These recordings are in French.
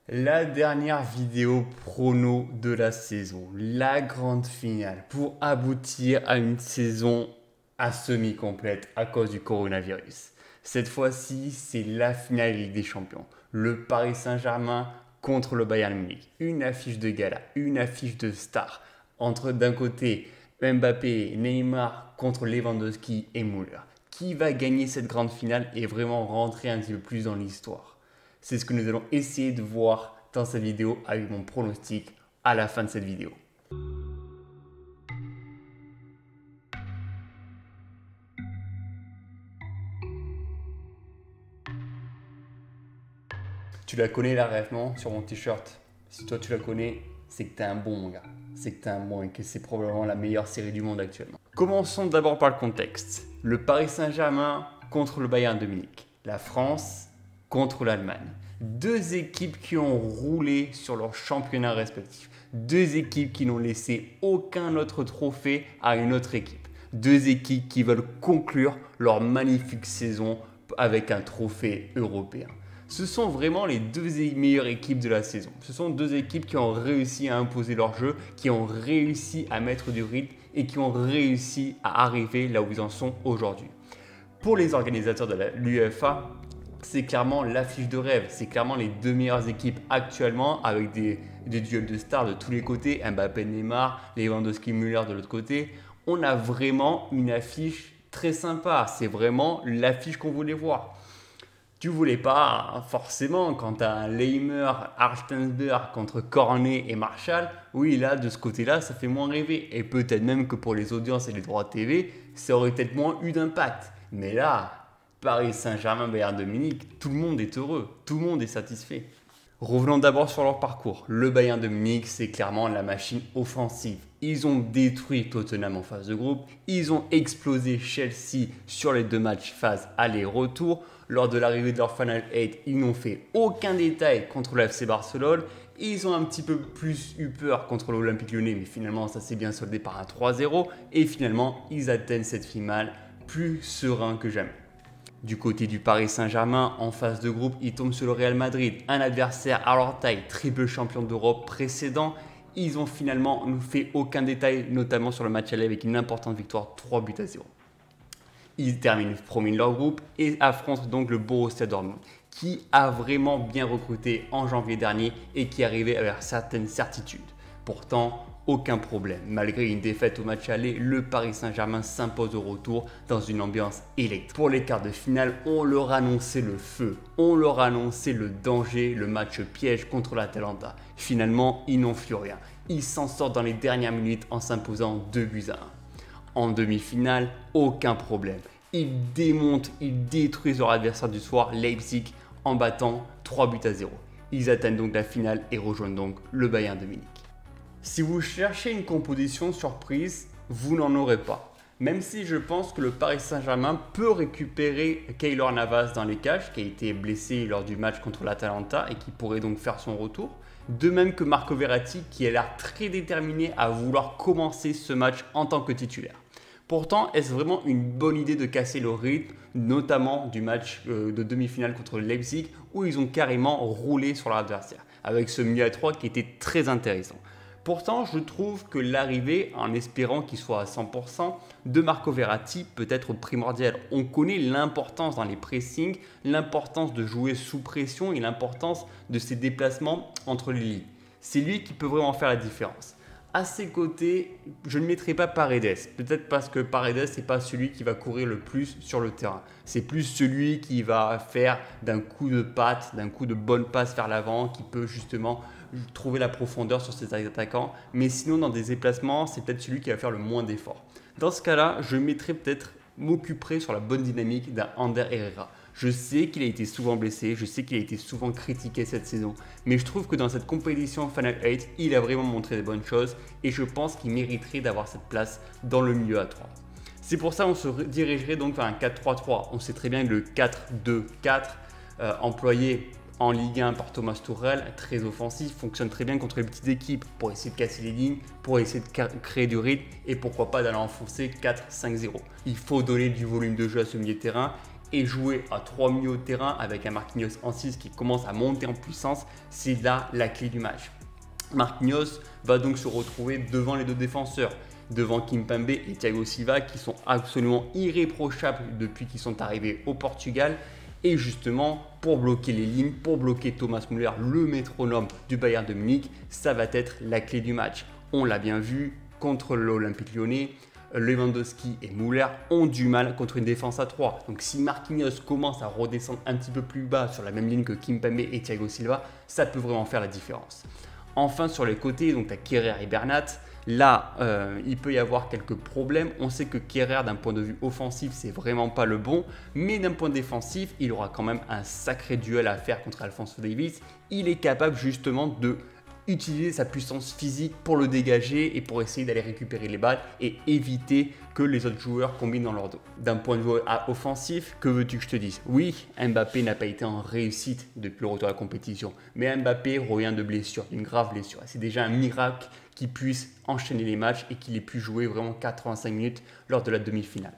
La dernière vidéo prono de la saison, la grande finale pour aboutir à une saison à semi-complète à cause du coronavirus. Cette fois-ci, c'est la finale Ligue des Champions. Le Paris Saint-Germain contre le Bayern Munich. Une affiche de gala, une affiche de star. Entre d'un côté Mbappé, Neymar contre Lewandowski et Müller. Qui va gagner cette grande finale et vraiment rentrer un petit peu plus dans l'histoire? C'est ce que nous allons essayer de voir dans cette vidéo avec mon pronostic à la fin de cette vidéo. Tu la connais la ref, non? Sur mon t-shirt. Si toi tu la connais, c'est que t'es un bon, mon gars. C'est que t'es un bon et que c'est probablement la meilleure série du monde actuellement. Commençons d'abord par le contexte. Le Paris Saint-Germain contre le Bayern de Munich. La France contre l'Allemagne. Deux équipes qui ont roulé sur leur championnat respectif. Deux équipes qui n'ont laissé aucun autre trophée à une autre équipe. Deux équipes qui veulent conclure leur magnifique saison avec un trophée européen. Ce sont vraiment les deux meilleures équipes de la saison. Ce sont deux équipes qui ont réussi à imposer leur jeu, qui ont réussi à mettre du rythme et qui ont réussi à arriver là où ils en sont aujourd'hui. Pour les organisateurs de l'UEFA, c'est clairement l'affiche de rêve. C'est clairement les deux meilleures équipes actuellement avec des duels de stars de tous les côtés. Mbappé, Neymar, Lewandowski, Müller de l'autre côté. On a vraiment une affiche très sympa. C'est vraiment l'affiche qu'on voulait voir. Tu voulais pas forcément quand tu as un Leimer, Arstensberg contre Cornet et Marshall. Oui, là, de ce côté-là, ça fait moins rêver. Et peut-être même que pour les audiences et les droits TV, ça aurait peut-être moins eu d'impact. Mais là, Paris Saint-Germain, Bayern de Munich, tout le monde est heureux, tout le monde est satisfait. Revenons d'abord sur leur parcours. Le Bayern de Munich, c'est clairement la machine offensive. Ils ont détruit Tottenham en phase de groupe. Ils ont explosé Chelsea sur les deux matchs phase aller-retour. Lors de l'arrivée de leur Final 8, ils n'ont fait aucun détail contre le FC Barcelone. Ils ont un petit peu plus eu peur contre l'Olympique Lyonnais, mais finalement, ça s'est bien soldé par un 3-0. Et finalement, ils atteignent cette finale plus serein que jamais. Du côté du Paris Saint-Germain, en phase de groupe, ils tombent sur le Real Madrid, un adversaire à leur taille, triple champion d'Europe précédent. Ils ont finalement fait aucun détail, notamment sur le match aller avec une importante victoire 3-0. Ils terminent premier de leur groupe et affrontent donc le Borussia Dortmund, qui a vraiment bien recruté en janvier dernier et qui arrivait avec certaines certitudes. Pourtant, aucun problème. Malgré une défaite au match aller, le Paris Saint-Germain s'impose au retour dans une ambiance électrique. Pour les quarts de finale, on leur annonçait le feu, on leur annonçait le danger, le match piège contre l'Atalanta. Finalement, ils n'ont fait rien. Ils s'en sortent dans les dernières minutes en s'imposant 2-1. En demi-finale, aucun problème. Ils démontent, ils détruisent leur adversaire du soir, Leipzig, en battant 3-0. Ils atteignent donc la finale et rejoignent donc le Bayern de Munich. Si vous cherchez une composition surprise, vous n'en aurez pas. Même si je pense que le Paris Saint-Germain peut récupérer Keylor Navas dans les cages, qui a été blessé lors du match contre l'Atalanta et qui pourrait donc faire son retour. De même que Marco Verratti, qui a l'air très déterminé à vouloir commencer ce match en tant que titulaire. Pourtant, est-ce vraiment une bonne idée de casser le rythme, notamment du match de demi-finale contre le Leipzig, où ils ont carrément roulé sur leur adversaire, avec ce milieu à 3 qui était très intéressant. Pourtant, je trouve que l'arrivée, en espérant qu'il soit à 100%, de Marco Verratti peut être primordiale. On connaît l'importance dans les pressings, l'importance de jouer sous pression et l'importance de ses déplacements entre les lignes. C'est lui qui peut vraiment faire la différence. À ses côtés, je ne mettrai pas Paredes. Peut-être parce que Paredes, ce n'est pas celui qui va courir le plus sur le terrain. C'est plus celui qui va faire d'un coup de patte, d'un coup de bonne passe vers l'avant, qui peut justement trouver la profondeur sur ses attaquants. Mais sinon, dans des déplacements, c'est peut-être celui qui va faire le moins d'efforts. Dans ce cas-là, je mettrai peut-être, m'occuperai sur la bonne dynamique d'un Ander Herrera. Je sais qu'il a été souvent blessé, je sais qu'il a été souvent critiqué cette saison, mais je trouve que dans cette compétition Final 8, il a vraiment montré des bonnes choses et je pense qu'il mériterait d'avoir cette place dans le milieu à 3. C'est pour ça qu'on se dirigerait donc vers un 4-3-3. On sait très bien que le 4-2-4 employé en Ligue 1 par Thomas Tuchel, très offensif, fonctionne très bien contre les petites équipes pour essayer de casser les lignes, pour essayer de créer du rythme et pourquoi pas d'aller enfoncer 4-5-0. Il faut donner du volume de jeu à ce milieu de terrain. et jouer à 3 milieux de terrain avec un Marquinhos en 6 qui commence à monter en puissance, c'est là la clé du match. Marquinhos va donc se retrouver devant les deux défenseurs, devant Kimpembe et Thiago Silva qui sont absolument irréprochables depuis qu'ils sont arrivés au Portugal. Et justement, pour bloquer les lignes, pour bloquer Thomas Müller, le métronome du Bayern de Munich, ça va être la clé du match. On l'a bien vu contre l'Olympique Lyonnais, Lewandowski et Müller ont du mal contre une défense à 3. Donc si Marquinhos commence à redescendre un petit peu plus bas sur la même ligne que Kimpembe et Thiago Silva, ça peut vraiment faire la différence. Enfin sur les côtés, donc tu as Kehrer et Bernat. Là, il peut y avoir quelques problèmes. On sait que Kehrer, d'un point de vue offensif, c'est vraiment pas le bon. Mais d'un point défensif, il aura quand même un sacré duel à faire contre Alphonso Davies. Il est capable justement de utiliser sa puissance physique pour le dégager et pour essayer d'aller récupérer les balles et éviter que les autres joueurs combinent dans leur dos. D'un point de vue offensif, que veux-tu que je te dise? Oui, Mbappé n'a pas été en réussite depuis le retour à la compétition, mais Mbappé revient de blessure, d'une grave blessure. C'est déjà un miracle qu'il puisse enchaîner les matchs et qu'il ait pu jouer vraiment 85 minutes lors de la demi-finale.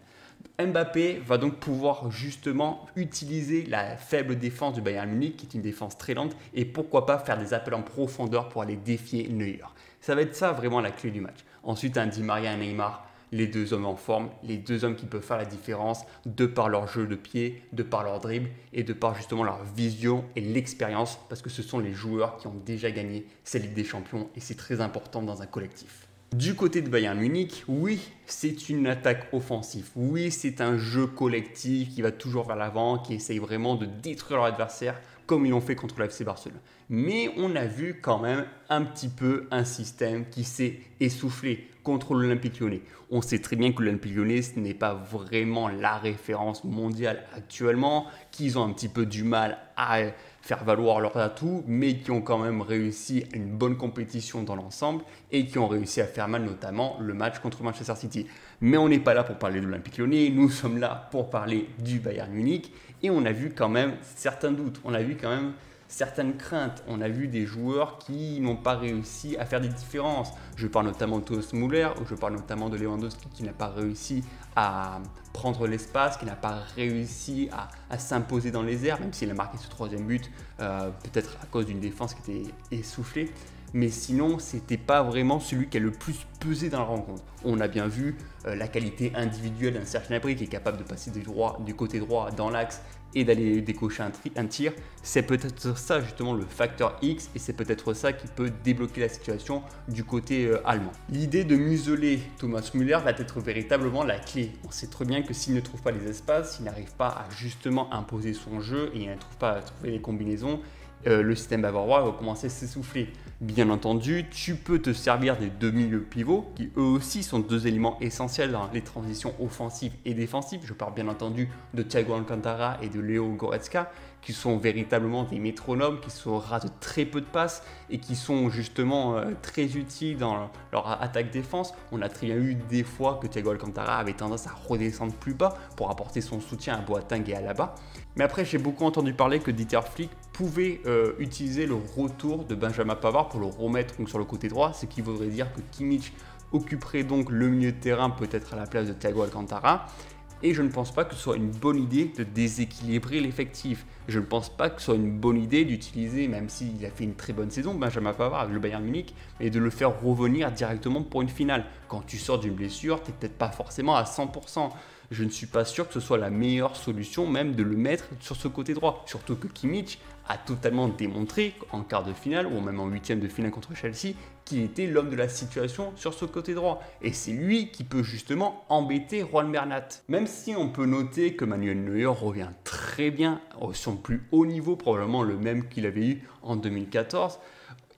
Mbappé va donc pouvoir justement utiliser la faible défense du Bayern Munich, qui est une défense très lente, et pourquoi pas faire des appels en profondeur pour aller défier Neuer. Ça va être ça vraiment la clé du match. Ensuite, un Di Maria et un Neymar, les deux hommes en forme, les deux hommes qui peuvent faire la différence de par leur jeu de pied, de par leur dribble et de par justement leur vision et l'expérience, parce que ce sont les joueurs qui ont déjà gagné cette Ligue des Champions et c'est très important dans un collectif. Du côté de Bayern Munich, oui, c'est une attaque offensive. Oui, c'est un jeu collectif qui va toujours vers l'avant, qui essaye vraiment de détruire leur adversaire comme ils l'ont fait contre l'FC Barcelone. Mais on a vu quand même un petit peu un système qui s'est essoufflé contre l'Olympique Lyonnais. On sait très bien que l'Olympique Lyonnais, ce n'est pas vraiment la référence mondiale actuellement, qu'ils ont un petit peu du mal à faire valoir leurs atouts, mais qui ont quand même réussi une bonne compétition dans l'ensemble et qui ont réussi à faire mal notamment le match contre Manchester City. Mais on n'est pas là pour parler de l'Olympique Lyonnais, nous sommes là pour parler du Bayern Munich et on a vu quand même certains doutes, on a vu quand même certaines craintes. On a vu des joueurs qui n'ont pas réussi à faire des différences. Je parle notamment de Thomas Müller ou je parle notamment de Lewandowski qui n'a pas réussi à prendre l'espace, qui n'a pas réussi à s'imposer dans les airs, même s'il a marqué ce troisième but, peut-être à cause d'une défense qui était essoufflée. Mais sinon, ce n'était pas vraiment celui qui a le plus pesé dans la rencontre. On a bien vu la qualité individuelle d'un Serge Gnabry qui est capable de passer du côté droit dans l'axe et d'aller décocher un tir. C'est peut-être ça justement le facteur X et c'est peut-être ça qui peut débloquer la situation du côté allemand. L'idée de museler Thomas Müller va être véritablement la clé. On sait très bien que s'il ne trouve pas les espaces, s'il n'arrive pas à justement imposer son jeu et il ne trouve pas à trouver les combinaisons, le système bavarois va commencer à s'essouffler. Bien entendu, tu peux te servir des deux milieux pivots qui eux aussi sont deux éléments essentiels dans les transitions offensives et défensives. Je parle bien entendu de Thiago Alcantara et de Leo Goretzka qui sont véritablement des métronomes, qui se ratent très peu de passes et qui sont justement très utiles dans leur attaque-défense. On a très bien eu des fois que Thiago Alcantara avait tendance à redescendre plus bas pour apporter son soutien à Boateng et à Alaba. Mais après, j'ai beaucoup entendu parler que Dieter Flick pouvait utiliser le retour de Benjamin Pavard pour le remettre donc, sur le côté droit, ce qui voudrait dire que Kimmich occuperait donc le milieu de terrain peut-être à la place de Thiago Alcantara. Et je ne pense pas que ce soit une bonne idée de déséquilibrer l'effectif. Je ne pense pas que ce soit une bonne idée d'utiliser, même s'il a fait une très bonne saison, Benjamin Pavard avec le Bayern Munich, et de le faire revenir directement pour une finale. Quand tu sors d'une blessure, tu n'es peut-être pas forcément à 100%. Je ne suis pas sûr que ce soit la meilleure solution même de le mettre sur ce côté droit. Surtout que Kimmich a totalement démontré en quart de finale ou même en huitième de finale contre Chelsea qu'il était l'homme de la situation sur ce côté droit. Et c'est lui qui peut justement embêter Juan Bernat. Même si on peut noter que Manuel Neuer revient très bien à son plus haut niveau, probablement le même qu'il avait eu en 2014,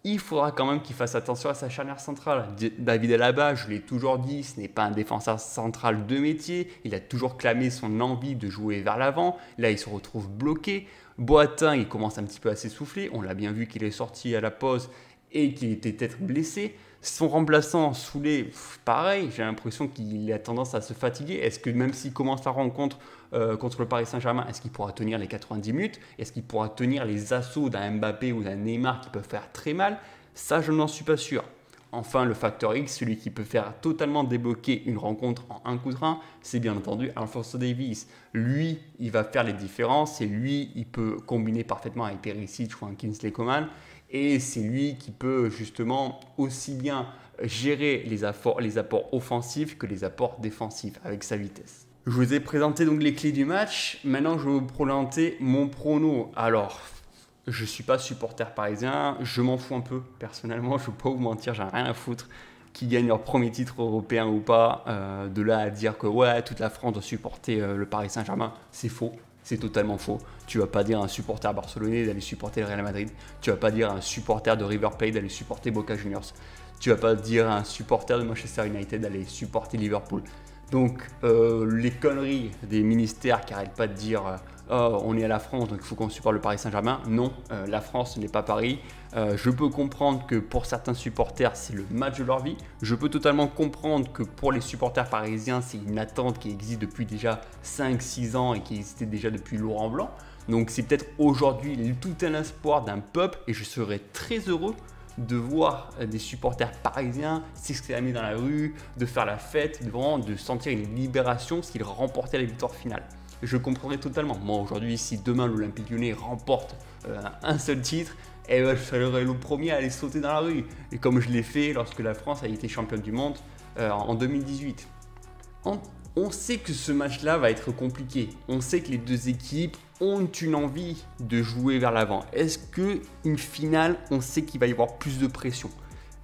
il faudra quand même qu'il fasse attention à sa charnière centrale. David Alaba, je l'ai toujours dit, ce n'est pas un défenseur central de métier. Il a toujours clamé son envie de jouer vers l'avant. Là, il se retrouve bloqué. Boateng, il commence un petit peu à s'essouffler. On l'a bien vu qu'il est sorti à la pause et qu'il était peut-être blessé. Son remplaçant, Soulé, pareil, j'ai l'impression qu'il a tendance à se fatiguer. Est-ce que même s'il commence la rencontre contre le Paris Saint-Germain, est-ce qu'il pourra tenir les 90 minutes? Est-ce qu'il pourra tenir les assauts d'un Mbappé ou d'un Neymar qui peuvent faire très mal? Ça, je n'en suis pas sûr. Enfin, le facteur X, celui qui peut faire totalement débloquer une rencontre en un coup de rein, c'est bien entendu Alphonso Davies. Lui, il va faire les différences et lui, il peut combiner parfaitement avec Perisic ou un Kingsley Coman. Et c'est lui qui peut justement aussi bien gérer les apports offensifs que les apports défensifs avec sa vitesse. Je vous ai présenté donc les clés du match. Maintenant, je vais vous présenter mon prono. Alors, je ne suis pas supporter parisien. Je m'en fous un peu. Personnellement, je ne vais pas vous mentir, j'en ai rien à foutre. Qui gagne leur premier titre européen ou pas. De là à dire que ouais, toute la France doit supporter le Paris Saint-Germain, c'est faux. C'est totalement faux. Tu ne vas pas dire à un supporter barcelonais d'aller supporter le Real Madrid. Tu ne vas pas dire à un supporter de River Plate d'aller supporter Boca Juniors. Tu ne vas pas dire à un supporter de Manchester United d'aller supporter Liverpool. Donc, les conneries des ministères qui n'arrêtent pas de dire oh, on est à la France, donc il faut qu'on supporte le Paris Saint-Germain. Non, la France, ce n'est pas Paris. Je peux comprendre que pour certains supporters, c'est le match de leur vie. Je peux totalement comprendre que pour les supporters parisiens, c'est une attente qui existe depuis déjà 5-6 ans et qui existait déjà depuis Laurent Blanc. Donc, c'est peut-être aujourd'hui tout un espoir d'un peuple et je serais très heureux de voir des supporters parisiens s'exclamer dans la rue, de faire la fête, de sentir une libération s'ils remportaient la victoire finale. Je comprendrais totalement. Moi aujourd'hui, si demain l'Olympique Lyonnais remporte un seul titre, eh ben, je serais le premier à aller sauter dans la rue. Et comme je l'ai fait lorsque la France a été championne du monde en 2018. On sait que ce match-là va être compliqué. On sait que les deux équipes ont une envie de jouer vers l'avant. Est-ce qu'une finale, on sait qu'il va y avoir plus de pression?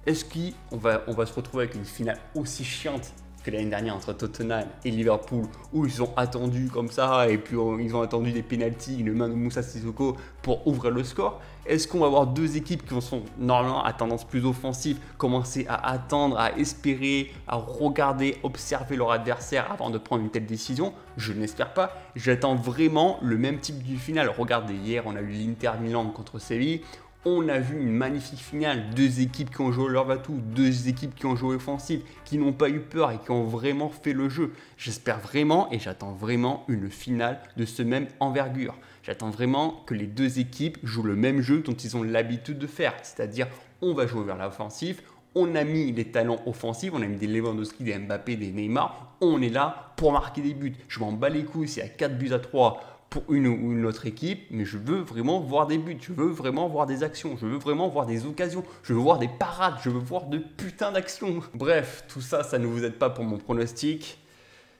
Est-ce qu'on va se retrouver avec une finale aussi chiante que l'année dernière entre Tottenham et Liverpool, où ils ont attendu comme ça, et puis ils ont attendu des pénaltys, une main de Moussa Sissoko pour ouvrir le score? Est-ce qu'on va avoir deux équipes qui sont normalement à tendance plus offensive, commencer à attendre, à espérer, à regarder, observer leur adversaire avant de prendre une telle décision? Je ne l'espère pas. J'attends vraiment le même type de finale. Regardez, hier, on a eu l'Inter Milan contre Séville. On a vu une magnifique finale, deux équipes qui ont joué leur batou, deux équipes qui ont joué offensive, qui n'ont pas eu peur et qui ont vraiment fait le jeu. J'espère vraiment et j'attends vraiment une finale de ce même envergure. J'attends vraiment que les deux équipes jouent le même jeu dont ils ont l'habitude de faire, c'est-à-dire on va jouer vers l'offensif, on a mis les talents offensifs, on a mis des Lewandowski, des Mbappé, des Neymar, on est là pour marquer des buts. Je m'en bats les couilles, s'il y a 4-3 pour une ou une autre équipe, mais je veux vraiment voir des buts, je veux vraiment voir des actions, je veux vraiment voir des occasions, je veux voir des parades, je veux voir de putain d'actions. Bref, tout ça, ça ne vous aide pas pour mon pronostic.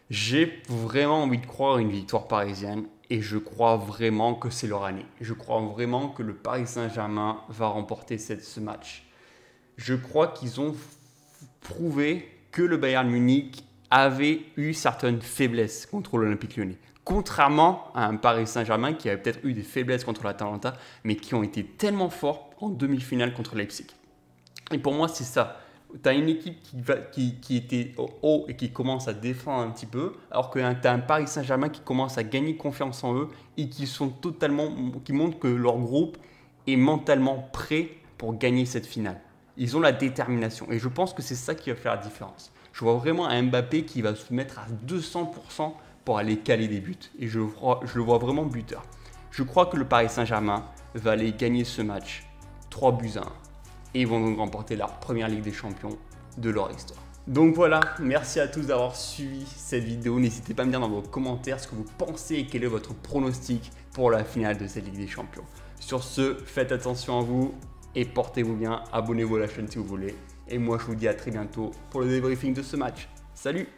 J'ai vraiment envie de croire une victoire parisienne et je crois vraiment que c'est leur année. Je crois vraiment que le Paris Saint-Germain va remporter ce match. Je crois qu'ils ont prouvé que le Bayern Munich avait eu certaines faiblesses contre l'Olympique Lyonnais. Contrairement à un Paris Saint-Germain qui avait peut-être eu des faiblesses contre l'Atalanta, mais qui ont été tellement forts en demi-finale contre Leipzig. Et pour moi, c'est ça. Tu as une équipe qui était au haut et qui commence à défendre un petit peu, alors que tu as un Paris Saint-Germain qui commence à gagner confiance en eux et qui montrent que leur groupe est mentalement prêt pour gagner cette finale. Ils ont la détermination et je pense que c'est ça qui va faire la différence. Je vois vraiment un Mbappé qui va se mettre à 200% pour aller caler des buts. Et je le vois vraiment buteur. Je crois que le Paris Saint-Germain va aller gagner ce match 3-1. Et ils vont donc remporter leur première Ligue des Champions de leur histoire. Donc voilà, merci à tous d'avoir suivi cette vidéo. N'hésitez pas à me dire dans vos commentaires ce que vous pensez et quel est votre pronostic pour la finale de cette Ligue des Champions. Sur ce, faites attention à vous et portez-vous bien. Abonnez-vous à la chaîne si vous voulez. Et moi, je vous dis à très bientôt pour le débriefing de ce match. Salut!